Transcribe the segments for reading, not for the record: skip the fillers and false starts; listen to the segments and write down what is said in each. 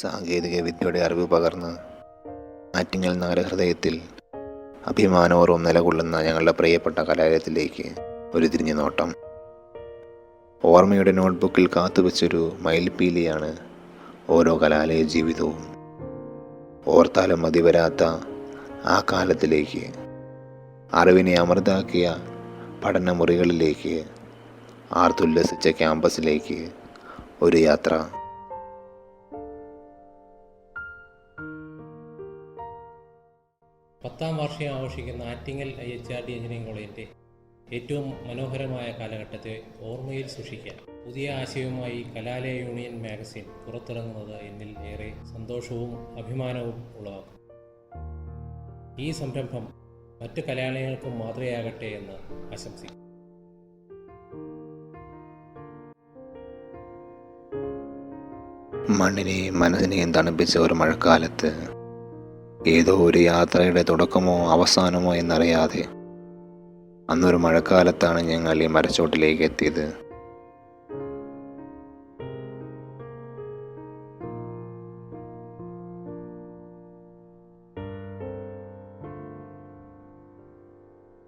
സാങ്കേതിക വിദ്യയുടെ അറിവ് പകർന്ന് ആറ്റിങ്ങൽ നഗരഹൃദയത്തിൽ അഭിമാനപൂർവ്വം നിലകൊള്ളുന്ന ഞങ്ങളുടെ പ്രിയപ്പെട്ട കലാലയത്തിലേക്ക് ഒരു തിരിഞ്ഞു നോട്ടം. ഓർമ്മയുടെ നോട്ട്ബുക്കിൽ കാത്തുവെച്ചൊരു മയിൽപ്പീലിയാണ് ഓരോ കലാലയ ജീവിതവും. ഓർത്താലും മതിവരാത്ത ആ കാലത്തിലേക്ക്, അറിവിനെ അമൃതാക്കിയ പഠനമുറികളിലേക്ക്, ആർത്തുല്ലസിച്ച ക്യാമ്പസിലേക്ക് ഒരു യാത്ര. പത്താം വാർഷികം ആഘോഷിക്കുന്ന ആറ്റിങ്ങൽ IHRD എഞ്ചിനീയറിംഗ് കോളേജിൻ്റെ ഏറ്റവും മനോഹരമായ കാലഘട്ടത്തെ ഓർമ്മയിൽ സൂക്ഷിക്കാൻ പുതിയ ആശയവുമായി കലാലയ യൂണിയൻ മാഗസിൻ പുറത്തിറങ്ങുന്നത് എന്നിൽ ഏറെ സന്തോഷവും അഭിമാനവും ഉളവാക്കും. ഈ സംരംഭം മറ്റ് കലാലയങ്ങൾക്കും മാതൃകയാകട്ടെ എന്ന് ആശംസിക്കുന്നു. മണ്ണിനെയും മനസ്സിനെയും തണുപ്പിച്ച ഒരു മഴക്കാലത്ത്, ഏതോ ഒരു യാത്രയുടെ തുടക്കമോ അവസാനമോ എന്നറിയാതെ അന്നൊരു മഴക്കാലത്താണ് ഞങ്ങൾ ഈ മരച്ചോട്ടിലേക്ക് എത്തിയത്.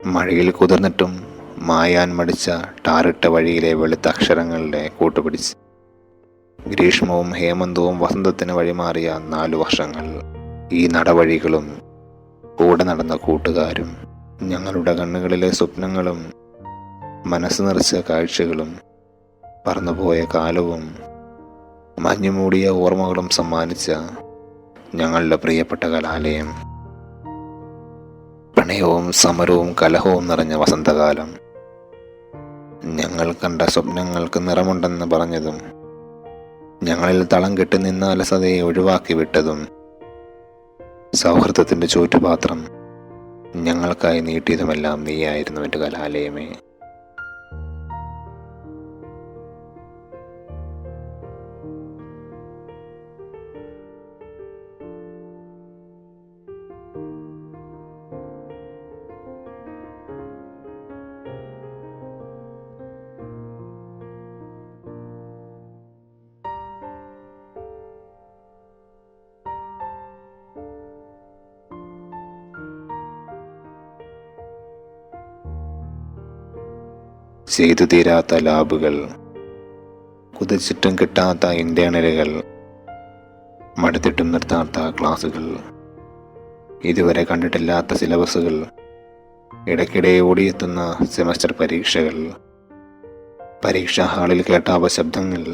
മഴയിൽ കുതിർന്നിട്ടും മായാൻ മടിച്ച ടാറിട്ട വഴിയിലെ വെളുത്ത അക്ഷരങ്ങളുടെ കൂട്ടുപിടിച്ച് ഗ്രീഷ്മവും ഹേമന്തവും വസന്തത്തിന് വഴിമാറിയ 4 വർഷങ്ങൾ. ഈ നടവഴികളും കൂടെ നടന്ന കൂട്ടുകാരും ഞങ്ങളുടെ കണ്ണുകളിലെ സ്വപ്നങ്ങളും മനസ്സ് നിറച്ച കാഴ്ചകളും പറന്നുപോയ കാലവും മഞ്ഞുമൂടിയ ഓർമ്മകളും സമ്മാനിച്ച ഞങ്ങളുടെ പ്രിയപ്പെട്ട കലാലയം. പ്രണയവും സമരവും കലഹവും നിറഞ്ഞ വസന്തകാലം. ഞങ്ങൾ കണ്ട സ്വപ്നങ്ങൾക്ക് നിറമുണ്ടെന്ന് പറഞ്ഞതും ഞങ്ങളിൽ തളം കെട്ടി നിന്ന അലസതയെ ഒഴിവാക്കി വിട്ടതും സൗഹൃദത്തിൻ്റെ ചൂറ്റുപാത്രം ഞങ്ങൾക്കായി നീട്ടിയതുമെല്ലാം നീയായിരുന്നു എൻ്റെ കലാലയമേ. ചെയ്തു തീരാത്ത ലാബുകൾ, കുതിച്ചിട്ടും കിട്ടാത്ത ഇന്റേണലുകൾ, മടുത്തിട്ടും നിർത്താത്ത ക്ലാസുകൾ, ഇതുവരെ കണ്ടിട്ടില്ലാത്ത സിലബസുകൾ, ഇടയ്ക്കിടെ ഓടിയെത്തുന്ന സെമസ്റ്റർ പരീക്ഷകൾ, പരീക്ഷാ ഹാളിൽ കേട്ട അപശബ്ദങ്ങൾ,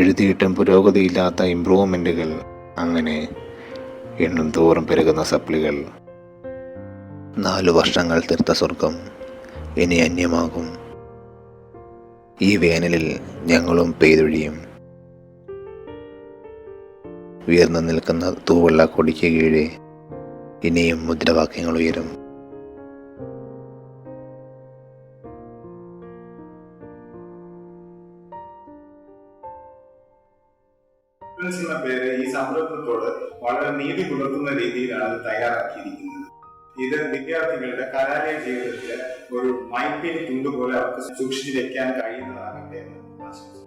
എഴുതിയിട്ടും പുരോഗതിയില്ലാത്ത ഇംപ്രൂവ്മെൻറ്റുകൾ, അങ്ങനെ എണ്ണും തോറും പെരുകുന്ന സപ്ലികൾ. 4 വർഷങ്ങൾ തീർത്ത സ്വർഗം ഇനി അന്യമാകും. ഈ വേനലിൽ ഞങ്ങളും പെയ്തൊഴിയും. ഉയർന്നു നിൽക്കുന്ന തൂവെള്ള കൊടിക്ക് കീഴെ ഇനിയും മുദ്രാവാക്യങ്ങൾ ഉയരും. പേര് ഈ സംരംഭത്തോട് വളരെ നീതി പുലർത്തുന്ന രീതിയിലാണ് അത് തയ്യാറാക്കിയിരിക്കുന്നത്. ഇത് വിദ്യാർത്ഥികളുടെ കലാലയ ജീവിതത്തിൽ ഒരു മൈൽപ്പീലി തുണ്ട് പോലെ അവർക്ക് സൂക്ഷിച്ചു വെക്കാൻ കഴിയുന്നതാകട്ടെ എന്ന് ആശംസിക്കുന്നു.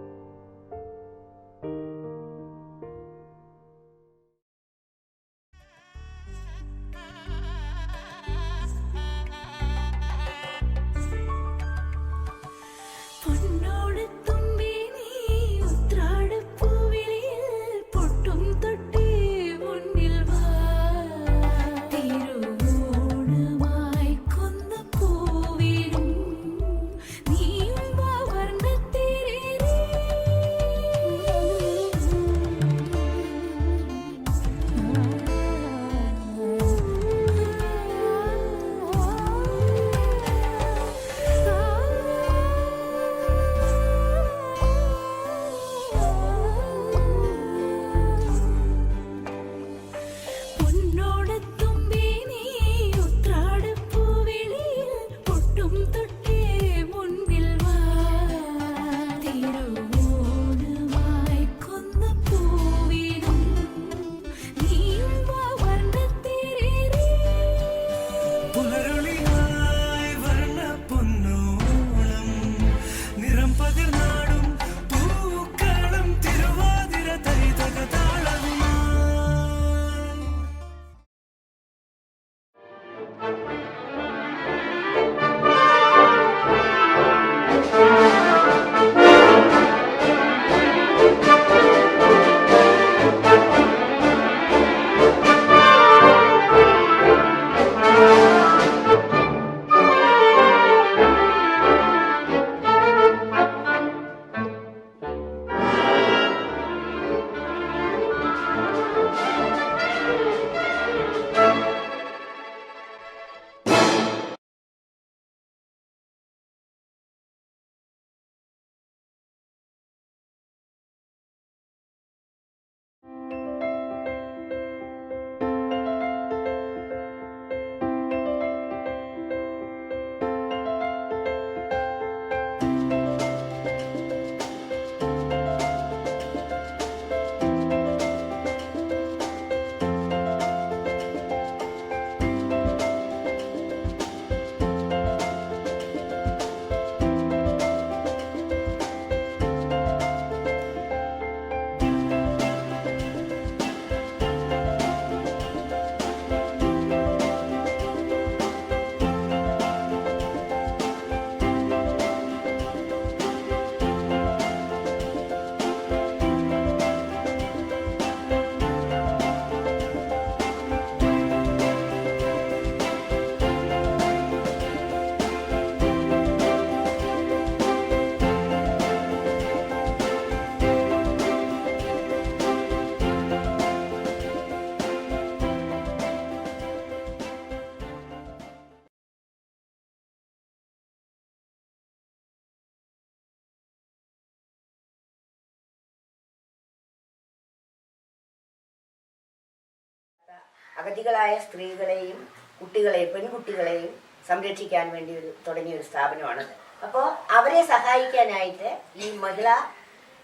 അഗതികളായ സ്ത്രീകളെയും കുട്ടികളെയും പെൺകുട്ടികളെയും സംരക്ഷിക്കാൻ വേണ്ടി തുടങ്ങിയ ഒരു സ്ഥാപനമാണത്. അപ്പോൾ അവരെ സഹായിക്കാനായിട്ട് ഈ മഹിളാ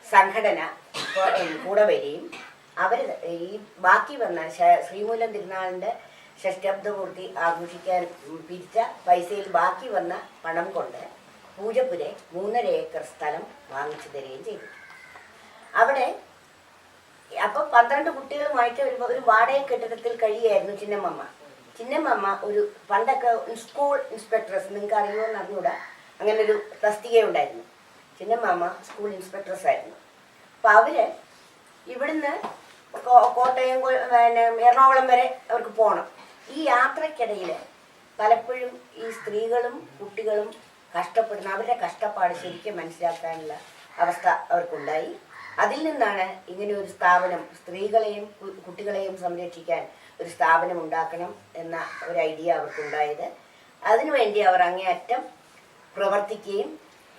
സംഘടന ഇപ്പോൾ കൂടെ വരികയും അവർ ഈ ബാക്കി വന്ന ശ്രീമൂലം തിരുനാളിൻ്റെ ഷഷ്ഠബ്ദപൂർത്തി ആഘോഷിക്കാൻ പിരിച്ച പൈസയിൽ ബാക്കി വന്ന പണം കൊണ്ട് പൂജപ്പുര 3.5 ഏക്കർ സ്ഥലം വാങ്ങിച്ചു തരികയും ചെയ്തു. അവിടെ അപ്പം 12 കുട്ടികളുമായിട്ട് ഒരു വാടക കെട്ടിടത്തിൽ കഴിയായിരുന്നു ചിന്നമ്മ ഒരു പണ്ടൊക്കെ സ്കൂൾ ഇൻസ്പെക്ടറസ്, നിങ്ങൾക്ക് അറിയുമോയെന്ന് അറിഞ്ഞൂടാ, അങ്ങനെ ഒരു തസ്തിക ഉണ്ടായിരുന്നു. ചിന്നമ്മ സ്കൂൾ ഇൻസ്പെക്ടറസ് ആയിരുന്നു. അപ്പം അവർ ഇവിടുന്ന് കോട്ടയം എറണാകുളം വരെ അവർക്ക് പോകണം. ഈ യാത്രക്കിടയിൽ പലപ്പോഴും ഈ സ്ത്രീകളും കുട്ടികളും കഷ്ടപ്പെടുന്ന അവരുടെ കഷ്ടപ്പാട് ശരിക്കും മനസ്സിലാക്കാനുള്ള അവസ്ഥ അവർക്കുണ്ടായി. അതിൽ നിന്നാണ് ഇങ്ങനെ ഒരു സ്ഥാപനം, സ്ത്രീകളെയും കുട്ടികളെയും സംരക്ഷിക്കാൻ ഒരു സ്ഥാപനം ഉണ്ടാക്കണം എന്ന ഒരു ഐഡിയ അവർക്കുണ്ടായത്. അതിനുവേണ്ടി അവർ അങ്ങേയറ്റം പ്രവർത്തിക്കുകയും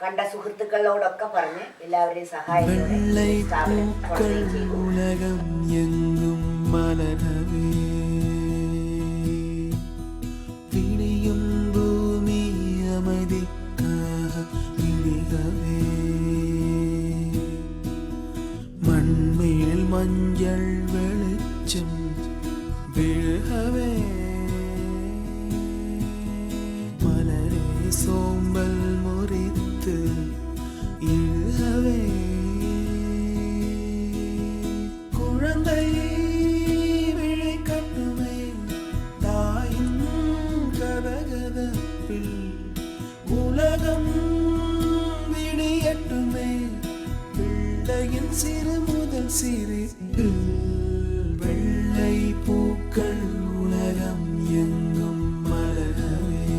കണ്ട സുഹൃത്തുക്കളോടൊക്കെ പറഞ്ഞ് എല്ലാവരെയും സഹായത്തോടെ സ്ഥാപനം ഉലകം എങ്ങും മലരവേ വിളിയും ഭൂമി അമതിക്കാഹ വിളികവേ മൺമേൽ മഞ്ഞൾ വെളിച്ചം വിഴഹവേ മലരെ സോമ്പൽ മുറിത്ത് ഇഴവേ குழந்தை விழிக்கட்டுமே தாயின் கதகதப்பில் உலகம் விடியட்டுமே பிள்ளையின் சிறு முதல் சிரிப்பு வெள்ளை பூக்கள் உலகம் எங்கும் மலரவே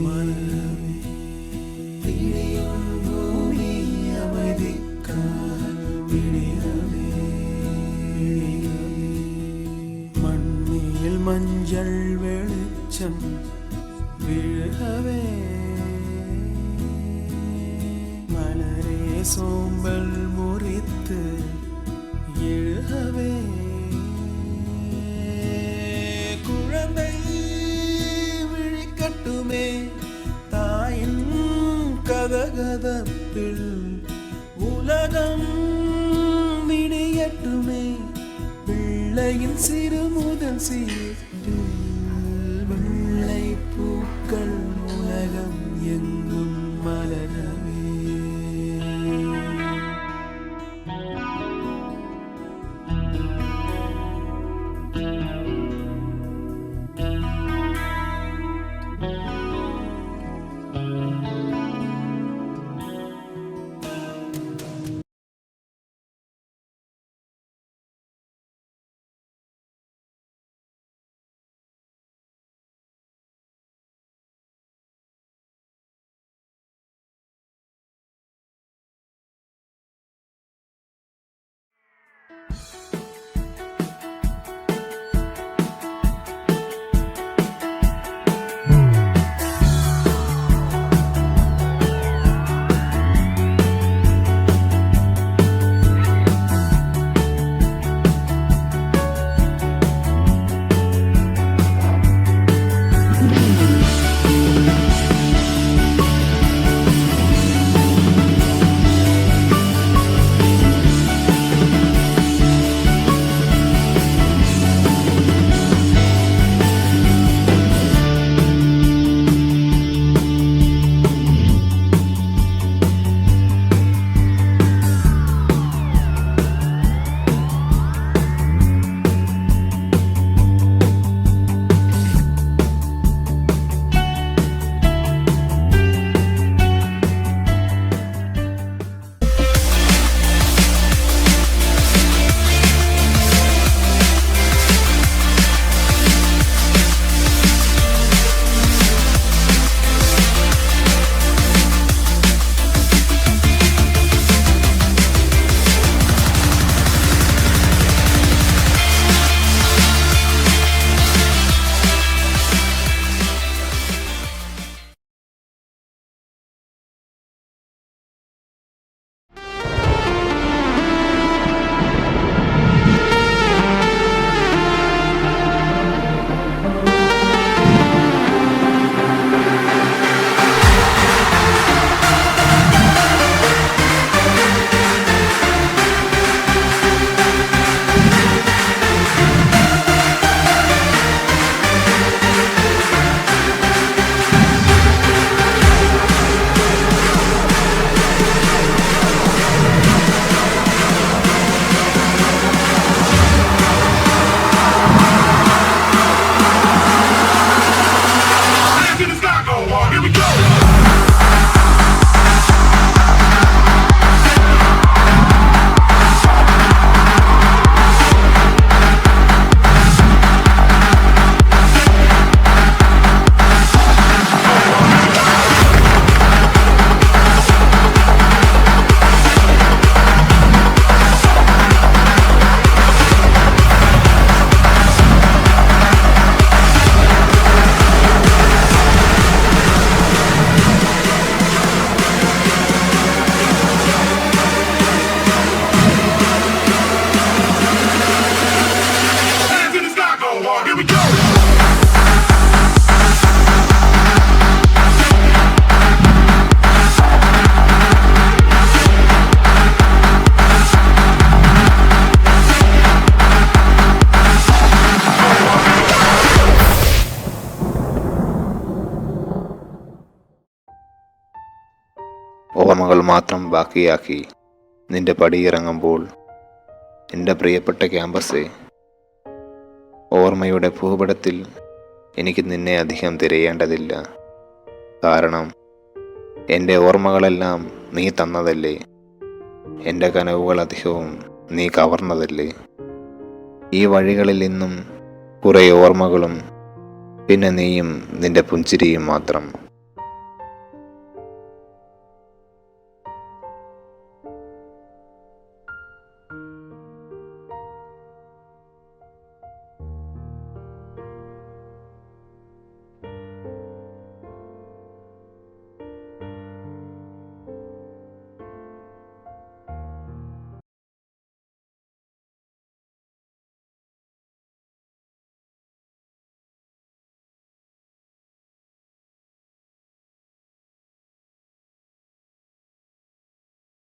மலரவே விடியும் பூமி அமைதிக்காக விடியவே மண்ணில் மஞ்சள் வெளிச்சம் விழவே மலரே சோம்பல் முறித்து எழுகவே குழந்தை விழிக்கட்டுமே தாயின் கதகதப்பில் உலகம் விடியட்டுமே பிள்ளையின் சிறு முதல் சீட்டு வெள்ளை பூக்கள் உலகம் எங்கும் மலரவே ഓർമ്മകൾ മാത്രം ബാക്കിയാക്കി നിന്റെ പടിയിറങ്ങുമ്പോൾ എൻ്റെ പ്രിയപ്പെട്ട ക്യാമ്പസേ, ഓർമ്മയുടെ ഭൂപടത്തിൽ എനിക്ക് നിന്നെ അധികം തിരയേണ്ടതില്ല. കാരണം എൻ്റെ ഓർമ്മകളെല്ലാം നീ തന്നതല്ലേ, എൻ്റെ കനവുകൾ അധികവും നീ കവർന്നതല്ലേ. ഈ വഴികളിൽ ഇന്നും കുറേ ഓർമ്മകളും പിന്നെ നീയും നിന്റെ പുഞ്ചിരിയും മാത്രം.